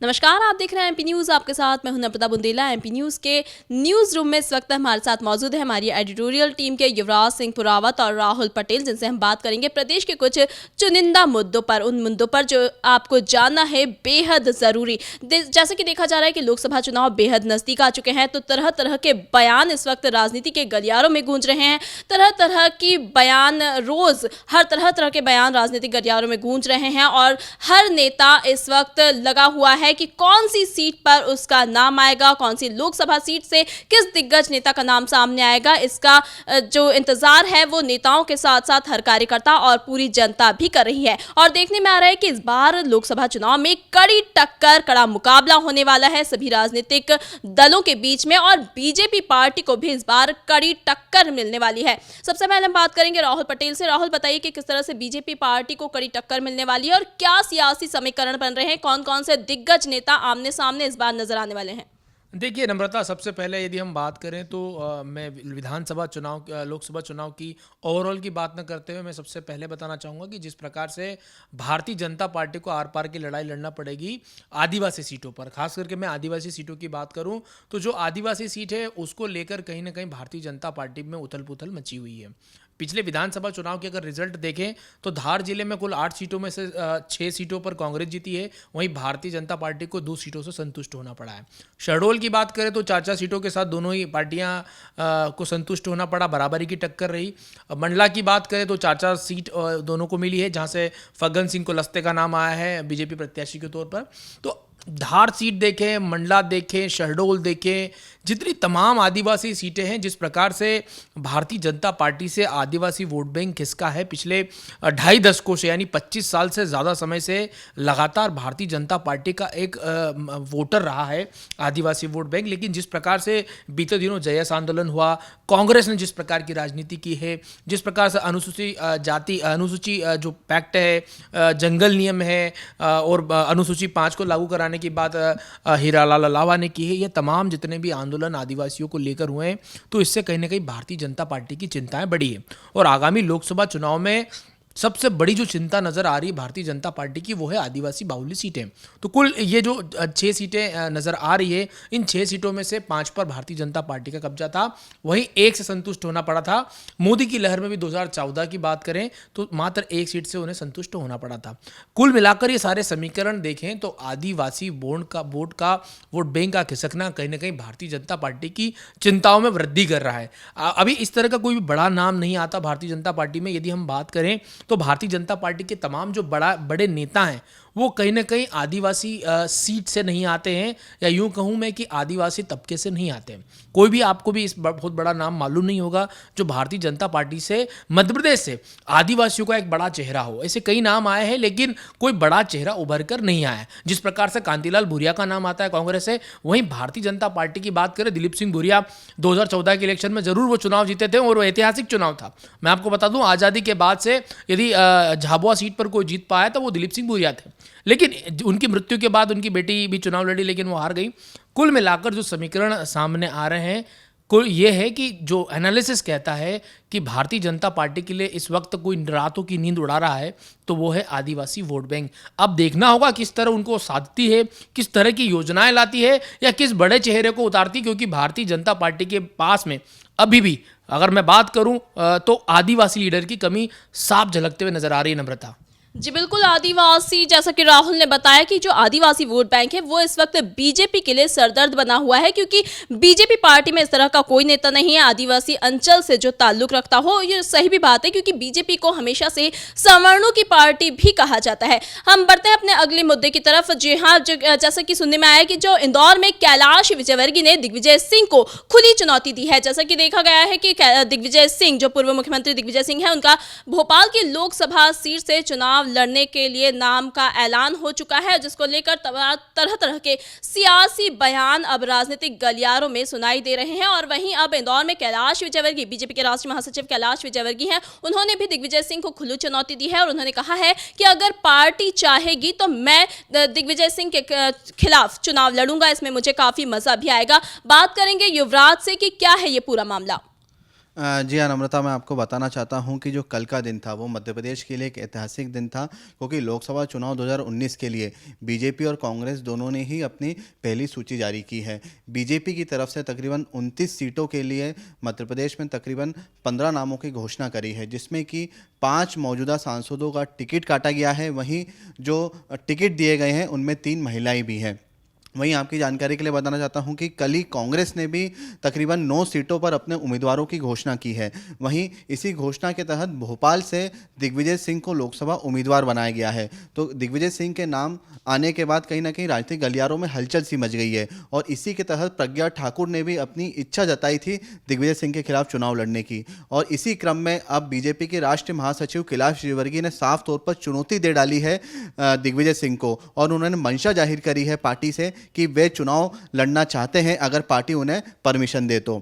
नमस्कार, आप देख रहे हैं एमपी न्यूज़। आपके साथ मैं हूं नम्रता बुंदेला। एमपी न्यूज़ के न्यूज़ रूम में इस वक्त हमारे साथ मौजूद है हमारी एडिटोरियल टीम के युवराज सिंह पुरावत और राहुल पटेल, जिनसे हम बात करेंगे प्रदेश के कुछ चुनिंदा मुद्दों पर, उन मुद्दों पर जो आपको जानना है बेहद ज़रूरी। जैसे कि देखा जा रहा है कि लोकसभा चुनाव बेहद नज़दीक आ चुके हैं, तो तरह तरह के बयान इस वक्त राजनीति के गलियारों में गूंज रहे हैं। तरह तरह की बयान, रोज़ हर तरह के बयान राजनीतिक गलियारों में गूंज रहे हैं और हर नेता इस वक्त लगा हुआ है कि कौन सी सीट पर उसका नाम आएगा, कौन सी लोकसभा सीट से किस दिग्गज नेता का नाम सामने आएगा। इसका जो इंतजार है वो नेताओं के साथ साथ हर कार्यकर्ता और पूरी जनता भी कर रही है। और देखने में आ रहा है कि इस बार लोकसभा चुनाव में कड़ी टक्कर, कड़ा मुकाबला होने वाला है सभी राजनीतिक दलों के बीच में, और बीजेपी पार्टी को भी इस बार कड़ी टक्कर मिलने वाली है। सबसे पहले हम बात करेंगे राहुल पटेल से। राहुल, बताइए कि किस तरह से बीजेपी पार्टी को कड़ी टक्कर मिलने वाली है और क्या सियासी समीकरण बन रहे हैं, कौन कौन से दिग्गज नेता आमने सामने इस बार नजर आने वाले हैं। देखिए नम्रता, सबसे पहले यदि हम बात करें तो मैं विधानसभा चुनाव, लोकसभा चुनाव की ओवरऑल की बात न करते हुए मैं सबसे पहले बताना चाहूँगा कि जिस प्रकार से भारतीय जनता पार्टी को आर पार की लड़ाई लड़ना पड़ेगी आदिवासी सीटों पर, खास करके मैं आदिवासी सीटों की बात करूँ तो जो आदिवासी सीट है उसको लेकर कहीं ना कहीं भारतीय जनता पार्टी में उथल पुथल मची हुई है। पिछले विधानसभा चुनाव के अगर रिजल्ट देखें तो धार जिले में कुल 8 सीटों में से 6 सीटों पर कांग्रेस जीती है, वहीं भारतीय जनता पार्टी को 2 सीटों से संतुष्ट होना पड़ा है। शहडोल की बात करें तो 4 सीटों के साथ दोनों ही पार्टियां को संतुष्ट होना पड़ा, बराबरी की टक्कर रही। मंडला की बात करें तो 4 सीट दोनों को मिली है, जहां से फग्गन सिंह कुलस्ते का नाम आया है बीजेपी प्रत्याशी के तौर पर। तो धार सीट देखें, मंडला देखें, शहडोल देखें, जितनी तमाम आदिवासी सीटें हैं, जिस प्रकार से भारतीय जनता पार्टी से आदिवासी वोट बैंक खिसका है पिछले 2.5 दशकों से, यानी 25 साल से ज़्यादा समय से लगातार भारतीय जनता पार्टी का एक वोटर रहा है आदिवासी वोट बैंक। लेकिन जिस प्रकार से बीते दिनों जयस आंदोलन हुआ, कांग्रेस ने जिस प्रकार की राजनीति की है, जिस प्रकार से अनुसूची जो पैक्ट है, जंगल नियम है और अनुसूची 5 को लागू कराने की बात हीरालाल अलावा ने की है, ये तमाम जितने भी आंदोलन आदिवासियों को लेकर हुए हैं, तो इससे कहीं ना कहीं भारतीय जनता पार्टी की चिंताएं बढ़ी है। और आगामी लोकसभा चुनाव में सबसे बड़ी जो चिंता नजर आ रही है भारतीय जनता पार्टी की वो है आदिवासी बाहुल्य सीटें। तो कुल ये जो 6 सीटें नजर आ रही है, इन 6 सीटों में से 5 पर भारतीय जनता पार्टी का कब्जा था, वहीं 1 से संतुष्ट होना पड़ा था। मोदी की लहर में भी 2014 की बात करें तो मात्र 1 सीट से उन्हें संतुष्ट होना पड़ा था। कुल मिलाकर ये सारे समीकरण देखें तो आदिवासी वोट बैंक का खिसकना कहीं ना कहीं भारतीय जनता पार्टी की चिंताओं में वृद्धि कर रहा है। अभी इस तरह का कोई भी बड़ा नाम नहीं आता भारतीय जनता पार्टी में। यदि हम बात करें तो भारतीय जनता पार्टी के तमाम जो बड़े नेता हैं वो कहीं ना कहीं आदिवासी सीट से नहीं आते हैं, या यूं कहूं मैं कि आदिवासी तबके से नहीं आते हैं। कोई भी आपको भी इस बहुत बड़ा नाम मालूम नहीं होगा जो भारतीय जनता पार्टी से, मध्य प्रदेश से आदिवासियों का एक बड़ा चेहरा हो। ऐसे कई नाम आए हैं लेकिन कोई बड़ा चेहरा उभर कर नहीं आया। जिस प्रकार से कांतिलाल भूरिया का नाम आता है कांग्रेस से, वहीं भारतीय जनता पार्टी की बात करें, दिलीप सिंह भूरिया 2014 के इलेक्शन में जरूर वो चुनाव जीते थे और वो ऐतिहासिक चुनाव था। मैं आपको बता दूं, आज़ादी के बाद से यदि झाबुआ सीट पर कोई जीत पाया तो वो दिलीप सिंह भूरिया थे। लेकिन उनकी मृत्यु के बाद उनकी बेटी भी चुनाव लड़ी लेकिन वो हार गई। कुल मिलाकर जो समीकरण सामने आ रहे हैं, कुल ये है कि जो एनालिसिस कहता है कि भारतीय जनता पार्टी के लिए इस वक्त कोई रातों की नींद उड़ा रहा है तो वो है आदिवासी वोट बैंक। अब देखना होगा किस तरह उनको साधती है, किस तरह की योजनाएं लाती है, या किस बड़े चेहरे को उतारती, क्योंकि भारतीय जनता पार्टी के पास में अभी भी अगर मैं बात करूं तो आदिवासी लीडर की कमी साफ झलकते हुए नजर आ रही है। नम्रता जी बिल्कुल, आदिवासी, जैसा कि राहुल ने बताया कि जो आदिवासी वोट बैंक है वो इस वक्त बीजेपी के लिए सरदर्द बना हुआ है, क्योंकि बीजेपी पार्टी में इस तरह का कोई नेता नहीं है आदिवासी अंचल से जो ताल्लुक रखता हो। ये सही भी बात है क्योंकि बीजेपी को हमेशा से सवर्णों की पार्टी भी कहा जाता है। हम बढ़ते हैं अपने अगले मुद्दे की तरफ। जी हाँ, जैसा कि सुनने में आया कि जो इंदौर में कैलाश विजयवर्गीय ने दिग्विजय सिंह को खुली चुनौती दी है। जैसा कि देखा गया है कि दिग्विजय सिंह, जो पूर्व मुख्यमंत्री दिग्विजय सिंह है, उनका भोपाल की लोकसभा सीट से चुनाव लड़ने के लिए नाम का ऐलान हो चुका है, जिसको लेकर तरह तरह के सियासी बयान अब राजनीतिक गलियारों में सुनाई दे रहे हैं। और वहीं अब इंदौर में कैलाश विजयवर्गीय, बीजेपी के राष्ट्रीय महासचिव कैलाश विजयवर्गीय हैं, उन्होंने भी दिग्विजय सिंह को खुली चुनौती दी है और उन्होंने कहा है कि अगर पार्टी चाहेगी तो मैं दिग्विजय सिंह के खिलाफ चुनाव लड़ूंगा, इसमें मुझे काफी मजा भी आएगा। बात करेंगे युवराज से कि क्या है ये पूरा मामला। जी हाँ नम्रता, मैं आपको बताना चाहता हूँ कि जो कल का दिन था वो मध्य प्रदेश के लिए एक ऐतिहासिक दिन था, क्योंकि लोकसभा चुनाव 2019 के लिए बीजेपी और कांग्रेस दोनों ने ही अपनी पहली सूची जारी की है। बीजेपी की तरफ से तकरीबन 29 सीटों के लिए मध्य प्रदेश में तकरीबन 15 नामों की घोषणा करी है, जिसमें कि 5 मौजूदा सांसदों का टिकट काटा गया है। वहीं जो टिकट दिए गए हैं उनमें 3 महिलाएं भी हैं। वहीं आपकी जानकारी के लिए बताना चाहता हूं कि कल ही कांग्रेस ने भी तकरीबन 9 सीटों पर अपने उम्मीदवारों की घोषणा की है। वहीं इसी घोषणा के तहत भोपाल से दिग्विजय सिंह को लोकसभा उम्मीदवार बनाया गया है। तो दिग्विजय सिंह के नाम आने के बाद कहीं ना कहीं राजनीतिक गलियारों में हलचल सी मच गई है, और इसी के तहत प्रज्ञा ठाकुर ने भी अपनी इच्छा जताई थी दिग्विजय सिंह के खिलाफ चुनाव लड़ने की। और इसी क्रम में अब बीजेपी के राष्ट्रीय महासचिव कैलाश विजयवर्गीय ने साफ तौर पर चुनौती दे डाली है दिग्विजय सिंह को, और उन्होंने मंशा जाहिर करी है पार्टी से कि वे चुनाव लड़ना चाहते हैं अगर पार्टी उन्हें परमिशन दे तो।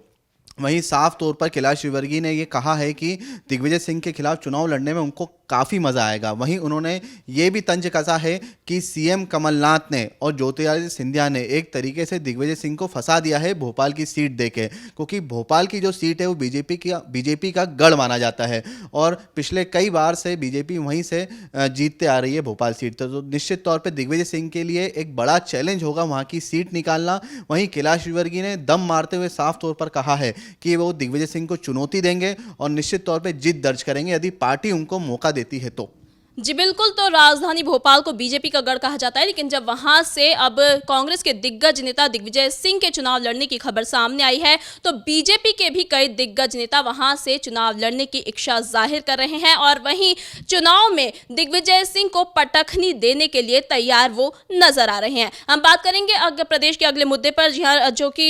वहीं साफ तौर पर कैलाश विजयवर्गीय ने ये कहा है कि दिग्विजय सिंह के खिलाफ चुनाव लड़ने में उनको काफ़ी मज़ा आएगा। वहीं उन्होंने ये भी तंज कसा है कि सीएम कमलनाथ ने और ज्योतिरादित्य सिंधिया ने एक तरीके से दिग्विजय सिंह को फंसा दिया है भोपाल की सीट देके, क्योंकि भोपाल की जो सीट है वो बीजेपी का गढ़ माना जाता है, और पिछले कई बार से बीजेपी वहीं से जीतते आ रही है भोपाल सीट। तो निश्चित तौर पर दिग्विजय सिंह के लिए एक बड़ा चैलेंज होगा वहाँ की सीट निकालना। वहीं कैलाश विजयवर्गीय ने दम मारते हुए साफ तौर पर कहा है कि वो दिग्विजय सिंह को चुनौती देंगे और निश्चित तौर पर जीत दर्ज करेंगे यदि पार्टी उनको मौका देती है तो। जी बिल्कुल, तो राजधानी भोपाल को बीजेपी का गढ़ कहा जाता है, लेकिन जब वहां से अब कांग्रेस के दिग्गज नेता दिग्विजय सिंह के चुनाव लड़ने की खबर सामने आई है, तो बीजेपी के भी कई दिग्गज नेता वहां से चुनाव लड़ने की इच्छा जाहिर कर रहे हैं, और वहीं चुनाव में दिग्विजय सिंह को पटखनी देने के लिए तैयार वो नजर आ रहे हैं। हम बात करेंगे प्रदेश के अगले मुद्दे पर, जी हाँ, जो कि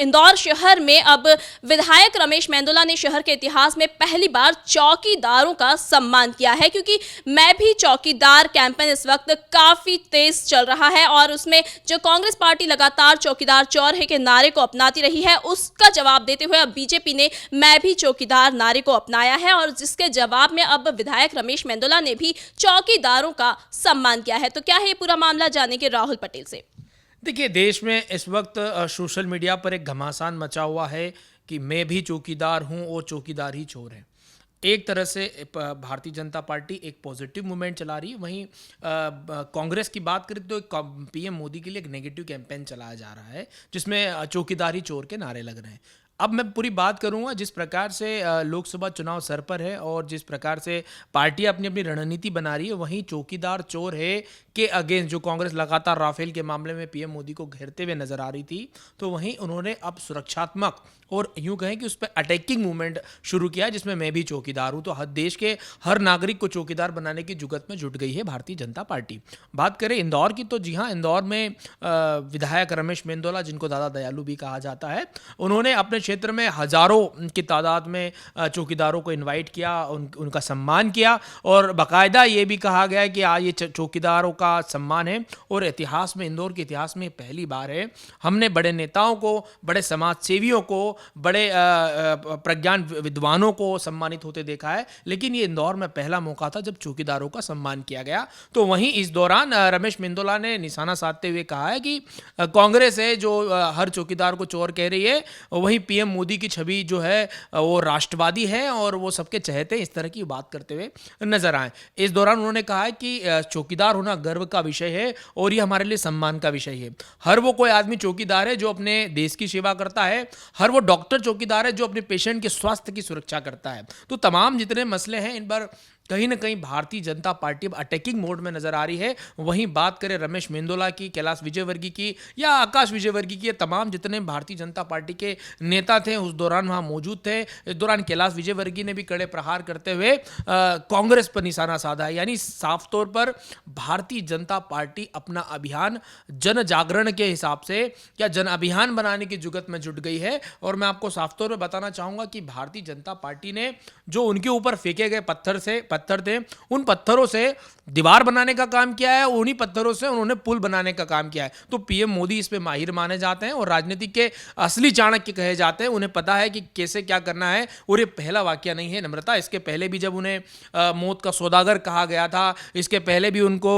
इंदौर शहर में अब विधायक रमेश मेंदोला ने शहर के इतिहास में पहली बार चौकीदारों का सम्मान किया है, क्योंकि मैं भी चौकीदार कैंपेन इस वक्त काफी तेज चल रहा है, और उसमें जो कांग्रेस पार्टी लगातार चौकीदार चोर है के नारे को अपनाती रही है, उसका जवाब देते हुए अब बीजेपी ने मैं भी चौकीदार नारे को अपनाया है, और जिसके जवाब में अब विधायक रमेश मेंदोला ने भी चौकीदारों का सम्मान किया है। तो क्या है ये पूरा मामला, जानेंगे राहुल पटेल से। देखिए, देश में इस वक्त सोशल मीडिया पर एक घमासान मचा हुआ है कि मैं भी चौकीदार हूं और चौकीदार ही चोर है। एक तरह से भारतीय जनता पार्टी एक पॉजिटिव मूवमेंट चला रही है, वहीं कांग्रेस की बात करें तो पीएम मोदी के लिए एक नेगेटिव कैंपेन चलाया जा रहा है, जिसमें चौकीदार ही चोर के नारे लग रहे हैं। अब मैं पूरी बात करूंगा जिस प्रकार से लोकसभा चुनाव सर पर है और जिस प्रकार से पार्टी अपनी अपनी रणनीति बना रही है, वहीं चौकीदार चोर है के अगेंस्ट जो कांग्रेस लगातार राफेल के मामले में पीएम मोदी को घेरते हुए नजर आ रही थी, तो वहीं उन्होंने अब सुरक्षात्मक और यूं कहें कि उस पर अटैकिंग मूवमेंट शुरू किया, जिसमें मैं भी चौकीदार हूं। तो हर देश के हर नागरिक को चौकीदार बनाने की जुगत में जुट गई है भारतीय जनता पार्टी। बात करें इंदौर की, तो जी हाँ, इंदौर में विधायक रमेश मेंदोला, जिनको दादा दयालु भी कहा जाता है, उन्होंने अपने क्षेत्र में हजारों की तादाद में चौकीदारों को इनवाइट किया, उनका सम्मान किया, और बाकायदा ये भी कहा गया कि ये चौकीदारों का सम्मान है और इतिहास में, इंदौर के इतिहास में पहली बार है हमने बड़े नेताओं को, बड़े समाज सेवियों को, बड़े प्रज्ञान विद्वानों को सम्मानित होते देखा है, लेकिन ये इंदौर में पहला मौका था जब चौकीदारों का सम्मान किया गया। तो वहीं इस दौरान रमेश मेंदोला ने निशाना साधते हुए कहा है कि कांग्रेस है जो हर चौकीदार को चोर कह रही है, वहीं पीएम मोदी की छवि जो है वो राष्ट्रवादी है और वो सबके चहेते, इस तरह की बात करते हुए नजर आए। इस दौरान उन्होंने कहा है कि चौकीदार होना गर्व का विषय है और ये हमारे लिए सम्मान का विषय है। हर वो कोई आदमी चौकीदार है जो अपने देश की सेवा करता है, हर वो डॉक्टर चौकीदार है जो अपने पेशेंट के स्वास्थ्य की सुरक्षा करता है। तो तमाम जितने मसले हैं, इन पर कहीं ना कहीं भारतीय जनता पार्टी अब अटैकिंग मोड में नजर आ रही है। वहीं बात करें रमेश मेंदोला की, कैलाश विजयवर्गीय की या आकाश विजयवर्गीय की, तमाम जितने भारतीय जनता पार्टी के नेता थे उस दौरान वहां मौजूद थे। इस दौरान कैलाश विजयवर्गीय ने भी कड़े प्रहार करते हुए कांग्रेस पर निशाना साधा है। यानी साफ तौर पर भारतीय जनता पार्टी अपना अभियान जन जागरण के हिसाब से या जन अभियान बनाने की जुगत में जुट गई है। और मैं आपको साफ तौर पर बताना चाहूंगा कि भारतीय जनता पार्टी ने जो उनके ऊपर फेंके गए पत्थर थे, उन पत्थरों से दीवार बनाने का काम किया है, उन्हीं पत्थरों से उन्होंने पुल बनाने का काम किया है। तो पीएम मोदी इस पे माहिर माने जाते हैं और राजनीति के असली चाणक्य कहे जाते हैं। उन्हें पता है कि कैसे क्या करना है, और ये पहला वाकया नहीं है नम्रता। इसके पहले भी जब उन्हें मौत का सौदागर कहा गया था, इसके पहले भी उनको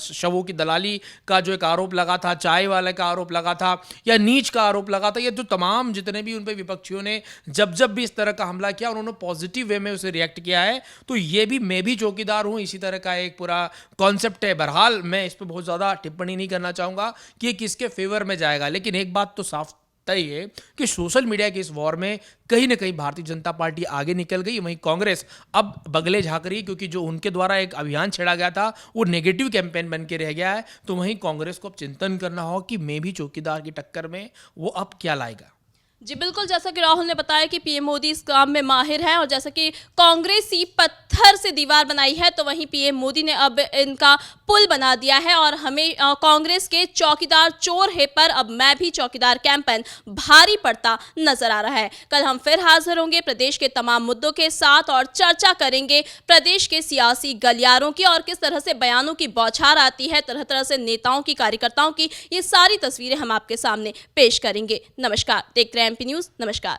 शवों की दलाली का जो एक आरोप लगा था, चाय वाले का आरोप लगा था, या नीच का आरोप लगा था, ये जो तमाम जितने भी उन पे विपक्षियों ने जब भी इस तरह का हमला किया, उन्होंने पॉजिटिव वे में उसे रिएक्ट किया है। तो ये भी मैं भी चौकीदार हूँ, इसी तरह का एक पूरा कॉन्सेप्ट है। बहरहाल मैं इस पर बहुत ज़्यादा टिप्पणी नहीं करना चाहूँगा कि ये किसके फेवर में जाएगा, लेकिन एक बात तो साफ तय है कि सोशल मीडिया के इस वॉर में कहीं ना कहीं भारतीय जनता पार्टी आगे निकल गई। वहीं कांग्रेस अब बगले झाँक रही है, क्योंकि जो उनके द्वारा एक अभियान छेड़ा गया था वो नेगेटिव कैंपेन बन के रह गया है। तो वहीं कांग्रेस को अब चिंतन करना होगा कि मैं भी चौकीदार की टक्कर में वो अब क्या लाएगा। जी बिल्कुल, जैसा कि राहुल ने बताया कि पीएम मोदी इस काम में माहिर हैं, और जैसा कि कांग्रेस ही पत्थर से दीवार बनाई है, तो वहीं पीएम मोदी ने अब इनका पुल बना दिया है। और हमें कांग्रेस के चौकीदार चोर है पर अब मैं भी चौकीदार कैंपेन भारी पड़ता नजर आ रहा है। कल हम फिर हाजिर होंगे प्रदेश के तमाम मुद्दों के साथ और चर्चा करेंगे प्रदेश के सियासी गलियारों की, और किस तरह से बयानों की बौछार आती है, तरह तरह से नेताओं की, कार्यकर्ताओं की, ये सारी तस्वीरें हम आपके सामने पेश करेंगे। नमस्कार, देखते रहे एमपी न्यूज़। नमस्कार।